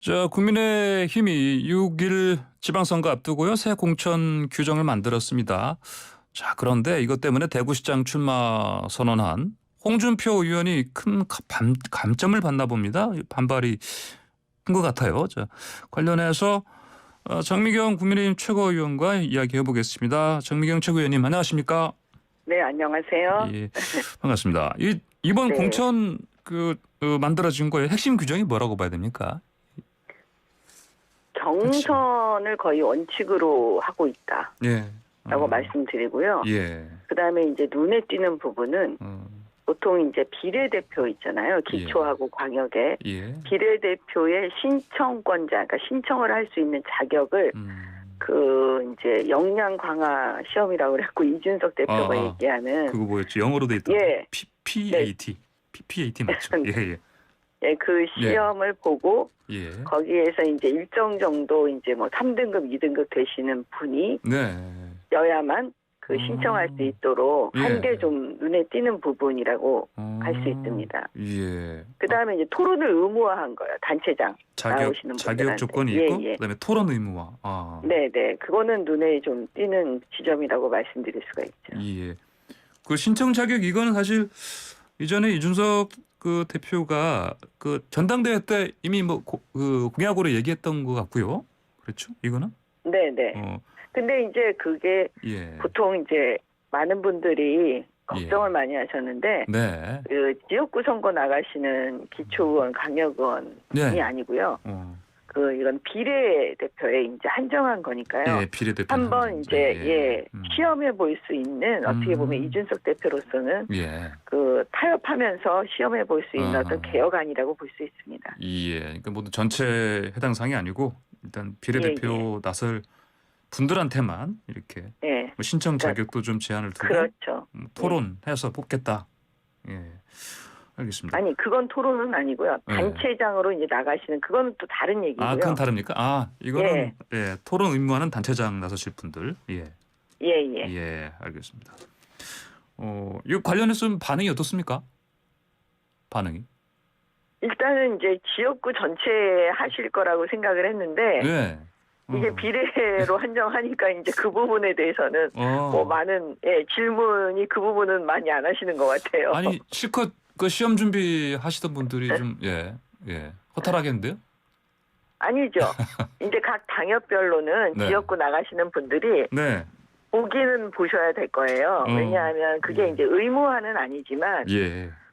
자, 국민의힘이 6일 지방선거 앞두고요. 새 공천 규정을 만들었습니다. 자, 그런데 이것 때문에 대구시장 출마 선언한 홍준표 의원이 큰 감점을 받나 봅니다. 반발이 큰 것 같아요. 자, 관련해서 정미경 국민의힘 최고위원과 이야기해 보겠습니다. 정미경 최고위원님 안녕하십니까? 네, 안녕하세요. 예, 반갑습니다. 이번 네. 공천 만들어진 거의 핵심 규정이 뭐라고 봐야 됩니까? 경선을 거의 원칙으로 하고 있다라고 예. 말씀드리고요. 예. 그다음에 이제 눈에 띄는 부분은 어, 보통 이제 비례대표 있잖아요. 기초하고 광역에 예. 비례대표의 신청권자, 그러니까 신청을 할 수 있는 자격을 그 이제 역량 강화 시험이라고 그래갖고 이준석 대표가 얘기하는 그거 뭐였지? 영어로 돼 있다. 예. PPAT. PPAT 맞죠? 예, 예. 예, 그 시험을 보고 예. 거기에서 이제 일정 정도 이제 뭐 3등급, 2등급 되시는 분이 네. 여야만 그 신청할 수 있도록 예. 한 게 좀 눈에 띄는 부분이라고 할 수 있습니다. 예. 그다음에 이제 토론을 의무화한 거예요. 단체장 나오시는 자격 분들한테. 조건이 예, 있고 예. 그다음에 토론 의무화. 네. 그거는 눈에 좀 띄는 지점이라고 말씀드릴 수가 있죠. 예. 그 신청 자격 이거는 사실 이전에 이준석 그 대표가 그 전당대회 때 이미 뭐 공약으로 얘기했던 것 같고요. 그렇죠? 이거는? 네. 근데 이제 그게 예. 보통 이제 많은 분들이 걱정을 많이 하셨는데 네. 그 지역구 선거 나가시는 기초의원, 강력의원이 네. 아니고요. 어. 그 이건 비례대표에 이제 한정한 거니까요. 예, 비례대표 한번 이제 시험해 볼 수 있는 어떻게 보면 이준석 대표로서는 예. 그 타협하면서 시험해 볼 수 있는 어떤 개혁안이라고 볼 수 있습니다. 예. 그러니까 모두 전체 해당 사항이 아니고 일단 비례대표 나설 분들한테만 이렇게 예. 뭐 신청 자격도 좀 제한을 두고 그렇죠. 토론해서 뽑겠다. 예. 알겠습니다. 아니 그건 토론은 아니고요. 단체장으로 이제 나가시는 그건 또 다른 얘기고요. 그건 다릅니까? 이거는 예, 토론 의무화는 단체장 나서실 분들. 예. 예, 알겠습니다. 이 관련해서 좀 반응이 어떻습니까? 반응이? 일단은 이제 지역구 전체 하실 거라고 생각을 했는데 예. 이게 비례로 한정하니까 이제 그 부분에 대해서는 뭐 많은 질문이 그 부분은 많이 안 하시는 것 같아요. 아니 실컷 그 시험 준비하시던 분들이 좀 허탈하겠는데요? 아니죠. 이제 각 당협별로는 지역구 나가시는 분들이 보기는 보셔야 될 거예요. 왜냐하면 그게 이제 의무화는 아니지만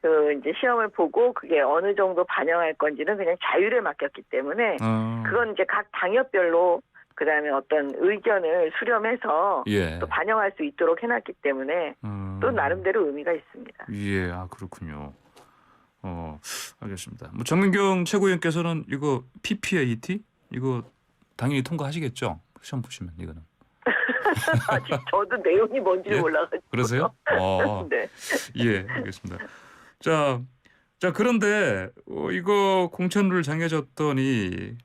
그 이제 시험을 보고 그게 어느 정도 반영할 건지는 그냥 자율에 맡겼기 때문에 그건 이제 각 당협별로 그다음에 어떤 의견을 수렴해서 또 반영할 수 있도록 해놨기 때문에 또 나름대로 의미가 있습니다. 예, 그렇군요. 알겠습니다. 뭐 정민경 최고위원께서는 이거 PPAT 이거 당연히 통과하시겠죠? 시험 보시면 이거는. 아직 저도 내용이 뭔지 몰라가지고. 그러세요? 네. 예, 알겠습니다. 자 그런데 이거 공천을 정해졌더니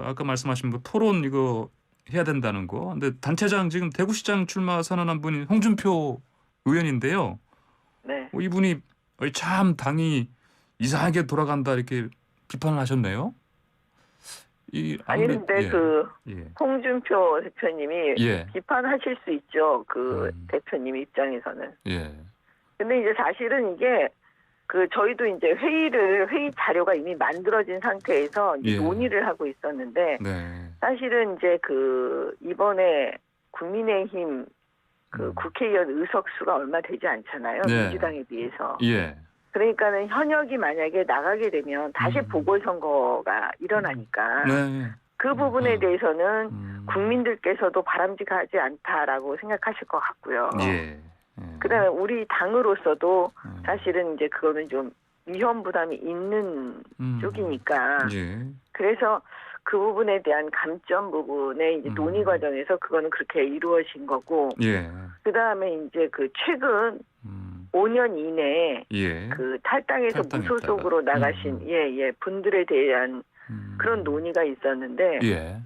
아까 말씀하신 뭐 토론 이거 해야 된다는 거. 근데 단체장 지금 대구시장 출마 선언한 분이 홍준표 의원인데요. 네. 이분이 참 당이 이상하게 돌아간다 이렇게 비판을 하셨네요. 아니 근데 홍준표 대표님이 비판하실 수 있죠. 그 대표님 입장에서는. 근데 이제 사실은 이게 그 저희도 이제 회의 자료가 이미 만들어진 상태에서 논의를 하고 있었는데 사실은 이제 그 이번에 국민의힘 그 국회의원 의석수가 얼마 되지 않잖아요. 민주당에 비해서. 그러니까는 현역이 만약에 나가게 되면 다시 보궐선거가 일어나니까 그 부분에 대해서는 국민들께서도 바람직하지 않다라고 생각하실 것 같고요. 그다음에 우리 당으로서도 사실은 이제 그거는 좀 위험 부담이 있는 쪽이니까 그래서 그 부분에 대한 감점 부분에 이제 논의 과정에서 그거는 그렇게 이루어진 거고 그다음에 이제 그 최근 5년 이내에 그 탈당해서 무소속으로 나가신 분들에 대한 그런 논의가 있었는데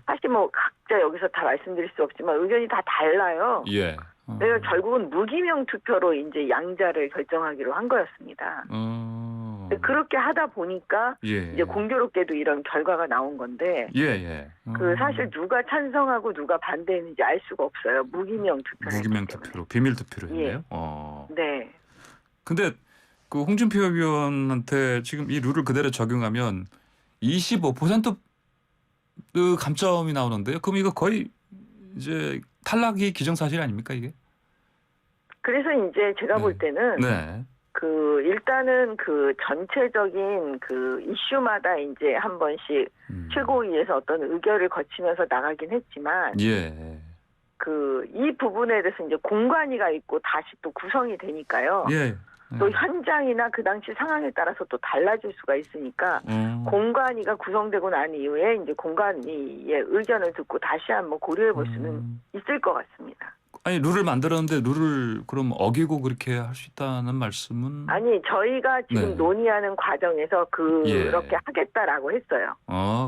사실 뭐 각자 여기서 다 말씀드릴 수 없지만 의견이 다 달라요. 그래서 결국은 무기명 투표로 이제 양자를 결정하기로 한 거였습니다. 그렇게 하다 보니까 예. 이제 공교롭게도 이런 결과가 나온 건데 예. 그 사실 누가 찬성하고 누가 반대했는지 알 수가 없어요. 무기명 투표를 무기명 했기 때문에. 투표로 비밀 투표로 예. 했네요. 네. 근데 그 홍준표 의원한테 지금 이 룰을 그대로 적용하면 25% 그 감점이 나오는데요. 그럼 이거 거의 이제 탈락이 기정사실 아닙니까 이게? 그래서 이제 제가 볼 때는 네. 그 일단은 그 전체적인 그 이슈마다 이제 한 번씩 최고위에서 어떤 의결을 거치면서 나가긴 했지만 예. 그 이 부분에 대해서 이제 공관위가 있고 다시 또 구성이 되니까요. 예. 또 현장이나 그 당시 상황에 따라서 또 달라질 수가 있으니까 공관위가 구성되고 난 이후에 이제 공관위의 의견을 듣고 다시 한번 고려해 볼 수는 있을 것 같습니다. 아니 룰을 만들었는데 룰을 그럼 어기고 그렇게 할 수 있다는 말씀은? 아니 저희가 지금 네. 논의하는 과정에서 그렇게 하겠다라고 했어요.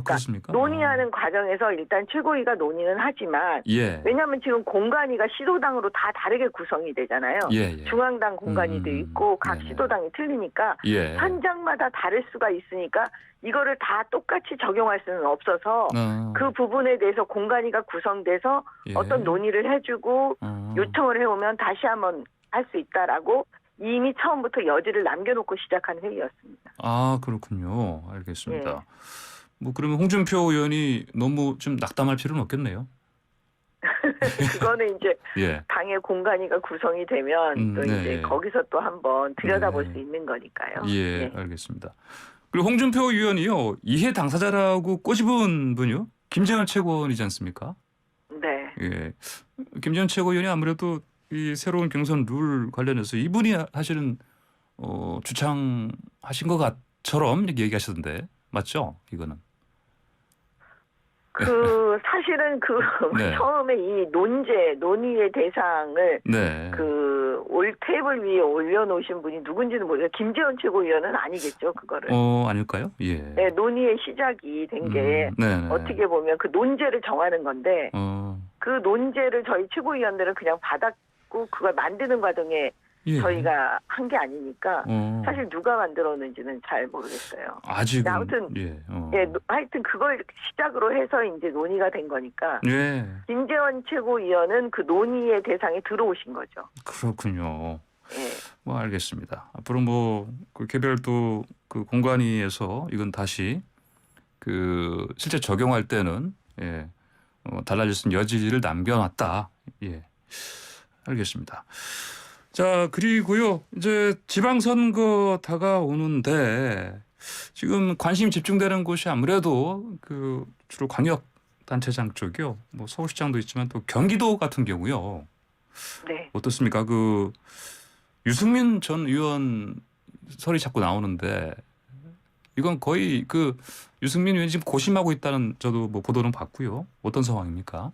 그렇습니까? 그러니까 논의하는 과정에서 일단 최고위가 논의는 하지만 예. 왜냐하면 지금 공관위가 시도당으로 다 다르게 구성이 되잖아요. 예. 중앙당 공관위도 있고 각 네네. 시도당이 틀리니까 예. 현장마다 다를 수가 있으니까 이거를 다 똑같이 적용할 수는 없어서 그 부분에 대해서 공관위가 구성돼서 예. 어떤 논의를 해주고 요청을 해오면 다시 한번 할 수 있다라고 이미 처음부터 여지를 남겨놓고 시작한 회의였습니다. 아 그렇군요. 알겠습니다. 예. 뭐 그러면 홍준표 의원이 너무 좀 낙담할 필요는 없겠네요. 그거는 이제 예. 당의 공간위가 구성이 되면 또 네. 이제 거기서 또 한번 들여다볼 네. 수 있는 거니까요. 예, 네. 알겠습니다. 그리고 홍준표 의원이요 이해 당사자라고 꼬집은 분이요 김재원 최고위원이지 않습니까? 네. 예, 김재원 최고위원이 아무래도 이 새로운 경선 룰 관련해서 이분이 사실은 주창하신 것 같처럼 이렇게 얘기하시던데 맞죠? 이거는. 그 사실은 그 네. 처음에 이 논의의 대상을 네. 그 올 테이블 위에 올려놓으신 분이 누군지는 모르겠어요. 김재원 최고위원은 아니겠죠, 그거를. 아닐까요? 예. 네, 논의의 시작이 된 게 어떻게 보면 그 논제를 정하는 건데 그 논제를 저희 최고위원들은 그냥 받았고 그걸 만드는 과정에 예. 저희가 한 게 아니니까 사실 누가 만들었는지는 잘 모르겠어요. 아직은 아무튼 예. 하여튼 그걸 시작으로 해서 이제 논의가 된 거니까 예. 김재원 최고위원은 그 논의의 대상에 들어오신 거죠. 그렇군요. 예. 뭐 알겠습니다. 앞으로 뭐 그 개별 또 그 공관위에서 이건 다시 그 실제 적용할 때는 달라질 수 있는 여지를 남겨놨다. 예, 알겠습니다. 자 그리고요 이제 지방선거 다가오는데 지금 관심이 집중되는 곳이 아무래도 그 주로 광역 단체장 쪽이요. 뭐 서울시장도 있지만 또 경기도 같은 경우요. 네. 어떻습니까? 그 유승민 전 의원 설이 자꾸 나오는데 이건 거의 그 유승민 의원이 지금 고심하고 있다는 저도 뭐 보도는 봤고요. 어떤 상황입니까?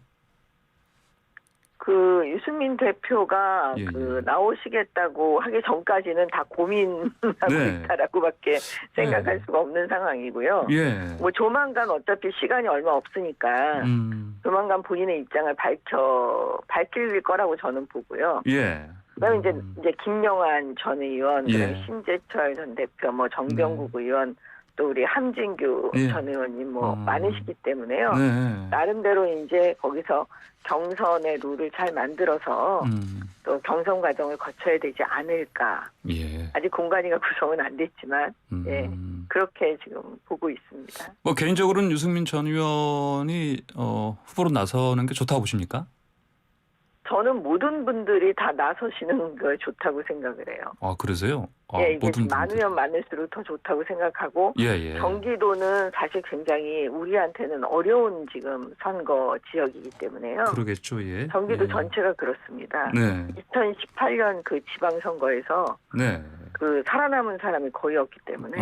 그 유승민 대표가 예, 그 예. 나오시겠다고 하기 전까지는 다 고민하고 네. 있다라고밖에 생각할 네. 수가 없는 상황이고요. 예. 뭐 조만간 어차피 시간이 얼마 없으니까 조만간 본인의 입장을 밝힐 거라고 저는 보고요. 예. 그다음에 이제 김영환 전 의원, 예. 그다음에 심재철 전 대표, 뭐 정병국 의원, 또 우리 함진규 예. 전 의원님 뭐 많으시기 때문에요. 네. 나름대로 이제 거기서 경선의 룰을 잘 만들어서 또 경선 과정을 거쳐야 되지 않을까. 예. 아직 공관위가 구성은 안 됐지만 예, 그렇게 지금 보고 있습니다. 뭐 개인적으로는 유승민 전 의원이 후보로 나서는 게 좋다고 보십니까? 저는 모든 분들이 다 나서시는 걸 좋다고 생각을 해요. 아 그러세요? 예, 이게 많으면 많을수록 더 좋다고 생각하고 예. 경기도는 사실 굉장히 우리한테는 어려운 지금 선거 지역이기 때문에요. 그러겠죠, 예. 경기도 예. 전체가 그렇습니다. 네. 2018년 그 지방선거에서 네. 그 살아남은 사람이 거의 없기 때문에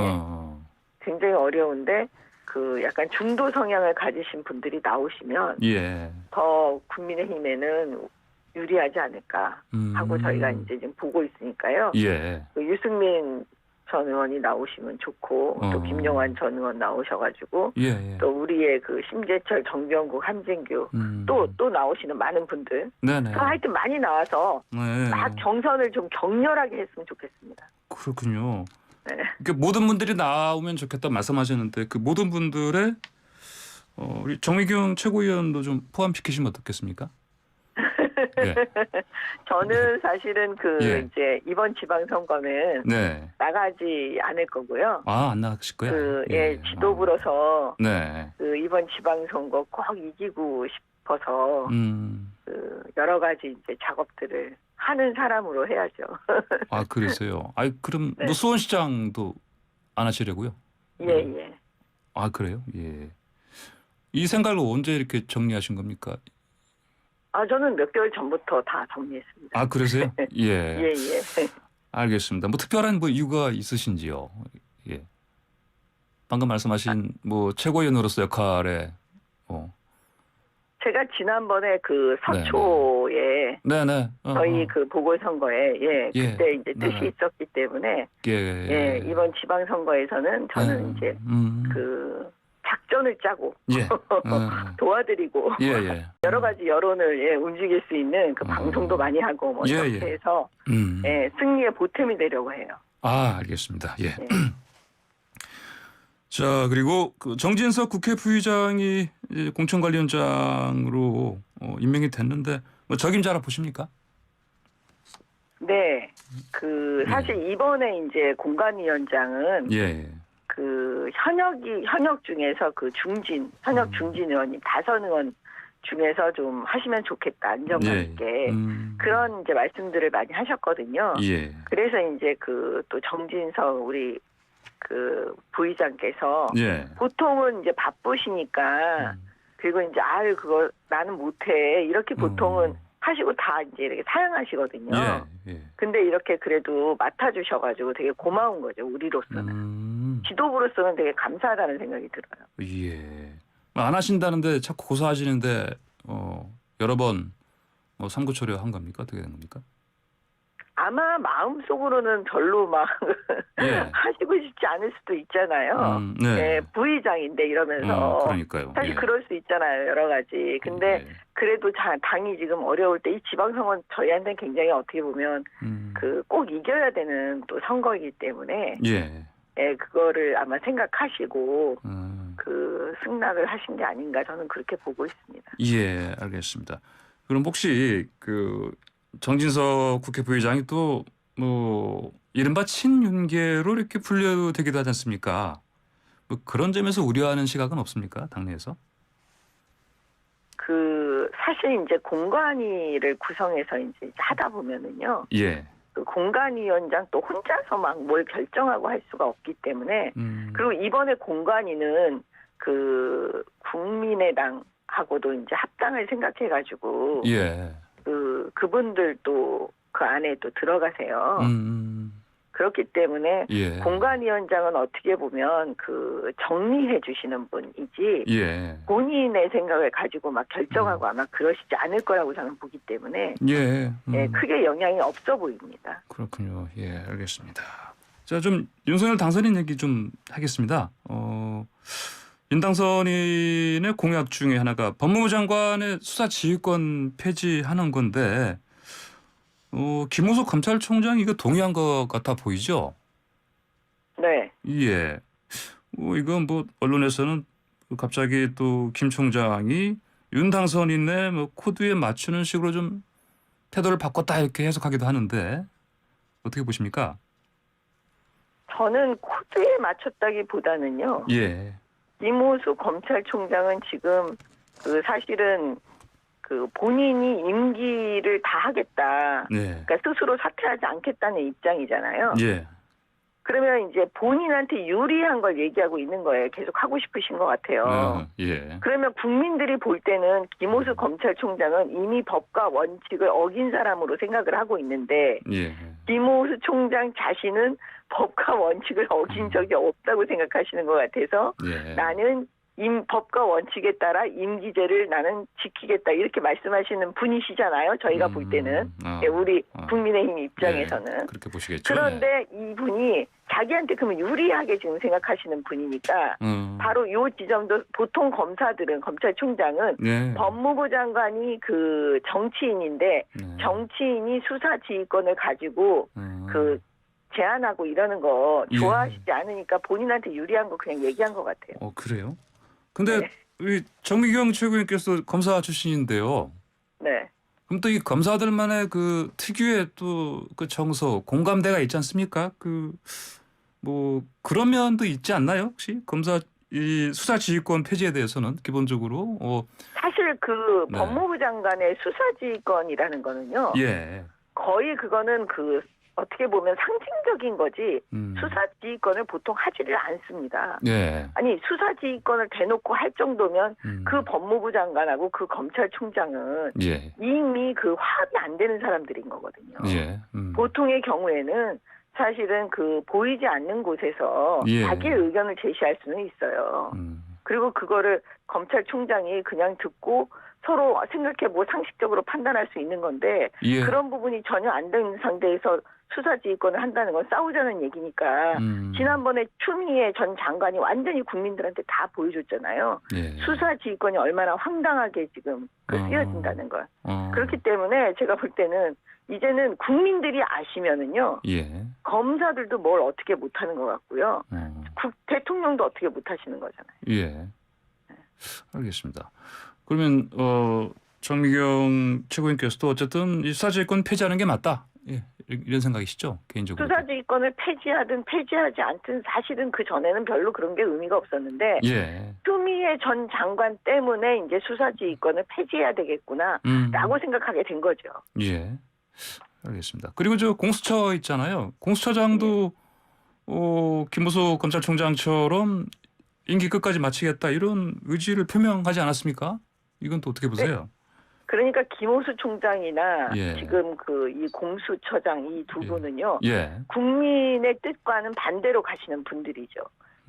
굉장히 어려운데 그 약간 중도 성향을 가지신 분들이 나오시면 예. 더 국민의힘에는 유리하지 않을까 하고 저희가 이제 지금 보고 있으니까요. 예. 그 유승민 전 의원이 나오시면 좋고 또 김영환 전 의원 나오셔가지고 예. 또 우리의 그 심재철, 정병국, 함진규 또 나오시는 많은 분들 네네. 하여튼 많이 나와서 네. 막 경선을 좀 격렬하게 했으면 좋겠습니다. 그렇군요. 네. 그 모든 분들이 나오면 좋겠다 말씀하셨는데 그 모든 분들의 우리 정미경 최고위원도 좀 포함시키시면 어떻겠습니까? 예. 저는 사실은 예. 이제 이번 지방선거는 네. 나가지 않을 거고요. 안 나가실 거예요? 지도부로서 네. 이번 지방선거 꼭 이기고 싶어서 여러 가지 이제 작업들을 하는 사람으로 해야죠. 그러세요. 그럼 네. 수원시장도 안 하시려고요? 예. 그래요? 예. 이 생각을 언제 이렇게 정리하신 겁니까? 저는 몇 개월 전부터 다 정리했습니다. 그러세요? 예. 예. 알겠습니다. 뭐 특별한 이유가 있으신지요? 예. 방금 말씀하신 최고위원으로서 역할에 제가 지난번에 서초에 네네. 저희 보궐선거에 그때 이제 뜻이 있었기 때문에 이번 지방선거에서는 저는 이제 작전을 짜고 도와드리고 여러 가지 여론을 움직일 수 있는 방송도 많이 하고 이렇게 해서 승리의 보탬이 되려고 해요. 알겠습니다. 예. 자, 그리고 정진석 국회 부의장이 이제 공천관리위원장으로 임명이 됐는데 적임자라 보십니까? 네, 사실 이번에 이제 공관위원장은 현역 중에서 현역 중진 의원님 5의원 중에서 좀 하시면 좋겠다, 안정감 있게 그런 이제 말씀들을 많이 하셨거든요. 그래서 이제 또 정진석 우리 부의장께서 보통은 이제 바쁘시니까 그리고 이제 그거 나는 못해 이렇게 보통은 하시고 다 이제 이렇게 사양하시거든요. 근데 이렇게 그래도 맡아주셔가지고 되게 고마운 거죠, 우리로서는. 지도부로서는 되게 감사하다는 생각이 들어요. 예. 안 하신다는데 자꾸 고사하시는데 여러 번 삼고 초려한 겁니까? 어떻게 된 겁니까? 아마 마음속으로는 별로 막 하시고 싶지 않을 수도 있잖아요. 부의장인데 이러면서. 그러니까요. 사실 그럴 수 있잖아요. 여러 가지. 근데 그래도 당이 지금 어려울 때 이 지방선거는 저희한테는 굉장히 어떻게 보면 꼭 이겨야 되는 또 선거이기 때문에 그거를 아마 생각하시고 승낙을 하신 게 아닌가 저는 그렇게 보고 있습니다. 예, 알겠습니다. 그럼 혹시 정진석 국회 부의장이 또 이른바 친윤계로 이렇게 분류되기도 하지 않습니까? 그런 점에서 우려하는 시각은 없습니까? 당내에서? 사실 이제 공관위를 구성해서 이제 하다 보면은요. 공관위원장 또 혼자서 막 뭘 결정하고 할 수가 없기 때문에 그리고 이번에 공관위는 국민의당하고도 이제 합당을 생각해가지고 그분들도 그 안에 또 들어가세요. 그렇기 때문에 공관위원장은 어떻게 보면 정리해 주시는 분이지 본인의 생각을 가지고 막 결정하고 아마 그러시지 않을 거라고 저는 보기 때문에 크게 영향이 없어 보입니다. 그렇군요. 예, 알겠습니다. 자, 좀 윤석열 당선인 얘기 좀 하겠습니다. 윤 당선인의 공약 중에 하나가 법무부 장관의 수사지휘권 폐지하는 건데 김호수 검찰총장이 이거 동의한 것 같아 보이죠? 네. 예. 이건 언론에서는 갑자기 또 김 총장이 윤 당선인의 코드에 맞추는 식으로 좀 태도를 바꿨다 이렇게 해석하기도 하는데 어떻게 보십니까? 저는 코드에 맞췄다기보다는요. 김호수 검찰총장은 지금 사실은 본인이 임기를 다 하겠다. 그러니까 스스로 사퇴하지 않겠다는 입장이잖아요. 그러면 이제 본인한테 유리한 걸 얘기하고 있는 거예요. 계속 하고 싶으신 것 같아요. 그러면 국민들이 볼 때는 김호수 검찰총장은 이미 법과 원칙을 어긴 사람으로 생각을 하고 있는데 김호수 총장 자신은 법과 원칙을 어긴 적이 없다고 생각하시는 것 같아서 나는 법과 원칙에 따라 임기제를 나는 지키겠다 이렇게 말씀하시는 분이시잖아요. 저희가 볼 때는 우리 국민의힘 입장에서는 그렇게 보시겠죠. 그런데 이분이 자기한테 그러면 유리하게 지금 생각하시는 분이니까 바로 이 지점도 보통 검찰총장은 법무부 장관이 정치인인데 정치인이 수사지휘권을 가지고 제안하고 이러는 거 예. 좋아하시지 않으니까 본인한테 유리한 거 그냥 얘기한 것 같아요. 그래요? 근데 네. 우리 정미경 최고위원께서 검사 출신인데요. 네. 그럼 또 이 검사들만의 그 특유의 또 그 정서, 공감대가 있지 않습니까? 뭐 그런 면도 있지 않나요? 혹시 검사 이 수사지휘권 폐지에 대해서는 기본적으로 사실 그 네. 법무부 장관의 수사지휘권이라는 거는요. 예. 거의 그거는 그 어떻게 보면 상징적인 거지 수사지휘권을 보통 하지를 않습니다. 예. 아니 수사지휘권을 대놓고 할 정도면 그 법무부 장관하고 그 검찰총장은 예. 이미 그 화합이 안 되는 사람들인 거거든요. 예. 보통의 경우에는 사실은 그 보이지 않는 곳에서 예. 자기의 의견을 제시할 수는 있어요. 그리고 그거를 검찰총장이 그냥 듣고 서로 생각해 뭐 상식적으로 판단할 수 있는 건데 예. 그런 부분이 전혀 안 되는 상태에서 수사지휘권을 한다는 건 싸우자는 얘기니까 지난번에 추미애 전 장관이 완전히 국민들한테 다 보여줬잖아요. 예. 수사지휘권이 얼마나 황당하게 지금 쓰여진다는 걸. 그렇기 때문에 제가 볼 때는 이제는 국민들이 아시면은요. 예. 검사들도 뭘 어떻게 못하는 것 같고요. 대통령도 어떻게 못하시는 거잖아요. 예. 알겠습니다. 그러면 정미경 최고위원께서도 어쨌든 이 수사지휘권 폐지하는 게 맞다. 예. 이런 생각이시죠? 개인적으로. 수사지휘권을 폐지하든 폐지하지 않든 사실은 그 전에는 별로 그런 게 의미가 없었는데 예. 추미애 전 장관 때문에 이제 수사지휘권을 폐지해야 되겠구나라고 생각하게 된 거죠. 예. 알겠습니다. 그리고 저 공수처 있잖아요. 공수처장도 김무수 검찰총장처럼 임기 끝까지 마치겠다 이런 의지를 표명하지 않았습니까? 이건 또 어떻게 보세요? 네. 그러니까 김호수 총장이나 예. 지금 그 이 공수처장 이 두 분은요. 예. 국민의 뜻과는 반대로 가시는 분들이죠.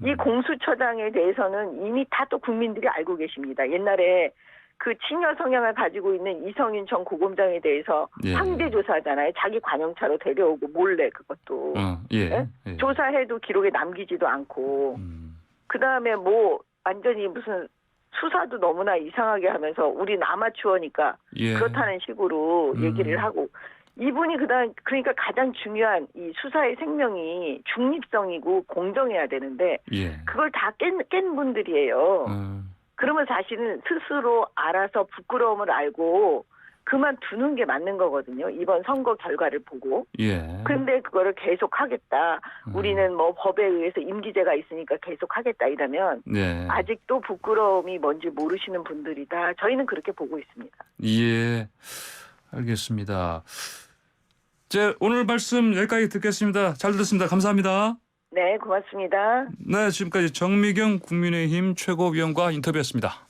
이 공수처장에 대해서는 이미 다 또 국민들이 알고 계십니다. 옛날에 그 친여 성향을 가지고 있는 이성윤 전 고검장에 대해서 예. 황제 조사하잖아요. 자기 관용차로 데려오고 몰래 그것도. 예. 네? 예. 조사해도 기록에 남기지도 않고. 그다음에 뭐 완전히 무슨 수사도 너무나 이상하게 하면서 우린 아마추어니까 예. 그렇다는 식으로 얘기를 하고 이분이 그러니까 가장 중요한 이 수사의 생명이 중립성이고 공정해야 되는데 예. 그걸 다 깬 분들이에요. 그러면 사실은 스스로 알아서 부끄러움을 알고 그만두는 게 맞는 거거든요. 이번 선거 결과를 보고. 예. 근데 그거를 계속 하겠다. 우리는 뭐 법에 의해서 임기제가 있으니까 계속 하겠다 이러면 예. 아직도 부끄러움이 뭔지 모르시는 분들이다. 저희는 그렇게 보고 있습니다. 예. 알겠습니다. 오늘 말씀 여기까지 듣겠습니다. 잘 들었습니다. 감사합니다. 네, 고맙습니다. 네, 지금까지 정미경 국민의힘 최고위원과 인터뷰였습니다.